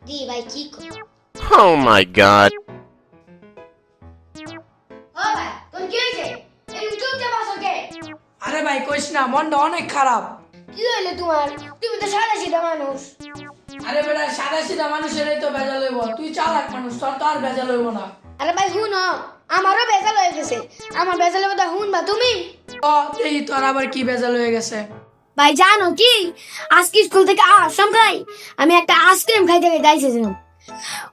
দি ভাই কি Oh my god. ও ভাই তোর কি হইছে এই চুপচাপ বসো কে আরে ভাই কইস না, মনটা অনেক খারাপ। কি হইলো তোমার তুমি তো সাদা সিধা মানুষ আরে বেটা, সাদা সিধা মানুষেরই তো ভেজাল হইব, তুই চালাক মানুষ, তোর তো আর ভেজাল হইব না। আরে ভাই হুনো আমারও বেজাল হয়ে গেছে আমার বেজালের কথা হুনবা তুমি ও এই তোর আবার কি ভেজাল হয়ে গেছে? ভাই জানো কি আজকে স্কুল থেকে আসাম খাই আমি একটা আইসক্রিম খাইতে যাইছিলাম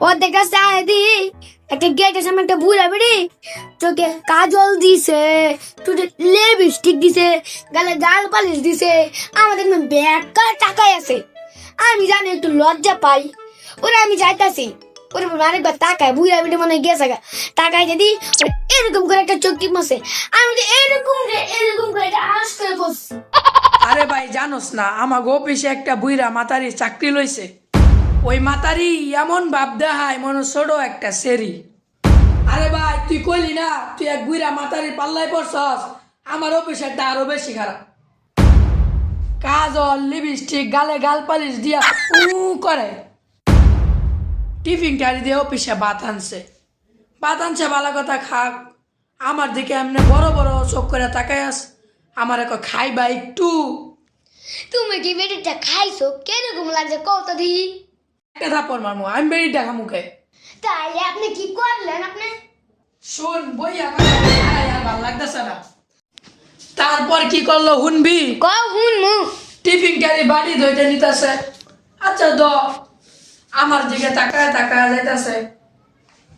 ওদের কাছে আয় দি একটা গেটের সামনে একটা বুড়া বেড়ি চোখে কাজল দিছে চোখে লিপস্টিক দিছে গালে গাল পালিশ দিছে আমাদের ব্যাগটা টাকায় আছে আমি জানি একটু লজ্জা পাই ওরা আমি যাইতাছি ওরে আরেকবার তাকায় বুড়া বেড়ি মনে গেছে তাকায় যদি এরকম করে একটা চোখ টিপছে আমি তো এরকম করে একটা আইসক্রিম করছি আরে ভাই জানোস না, আমাকে অফিসে একটা বুইরা মাতারি চাকরি লইছে। ওই মাতারি এমন ভাব দেখায় মনে ছোট একটা সেরি। আরে ভাই তুই কইলি না তুই এক বুইরা মাতারি পাল্লায় পড়ছস, আমার অফিসেরটা আরো বেশি খারাপ। কাজল লিপস্টিক গালে গাল পালিশ দিয়া করে টিফিন ক্যারি দিয়ে অফিসে ভাত আনছে ভালো কথা খাক, আমার দিকে এমনি বড় বড় চোখ করে তাকায় আস, আমার এক খাইবা একটু। তুমি কি বেটিটা খাইছো কিরকম লাগছে কত দি একটা থাপ্পড় মারমু, আমি বেরিটা খামুকে। তাইলে আপনি কি করলেন আপনি শোন বইয়া ভাল লাগতেছে না। তারপর কি করলো হুনবি? ক হুনমু টিফিন ক্যারি বাড়ি ধইতে নিতেছে। আচ্ছা দ আমার দিকে তাকায় তাকায় যাইতেছে,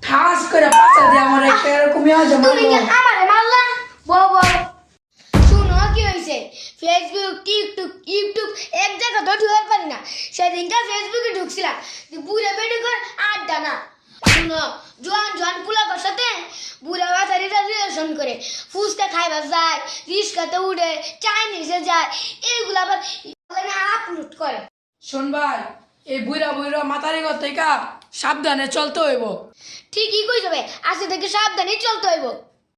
ঠাস করে পাশা দিয়ে আমার একটা এরকমই আজ তুমি কি মারলো। আমারে মারলা বাবা শুনো কি হইছে ফেসবুক টিকটক ইউটিউব এক জায়গা তো ঢুকার পারি না সেদিনটা ফেসবুকে ঢুকছিলাম বুড়া বেড়ি করে আড্ডা না শুনো জোয়ান পুলাবার সাথে বুড়া বাজারিরা রিলেশন করে ফুচকা খাইবার যায় রিস্কাতে উঠে চাইনিজে যায় এইগুলো আবার আপলোড করে শোন ভাই, এই বুইরা বুইরা মাতারি কথা সাবধানে চলতে হইব। ঠিকই কই যাবে আজকে থেকে সাবধানে চলতে হইব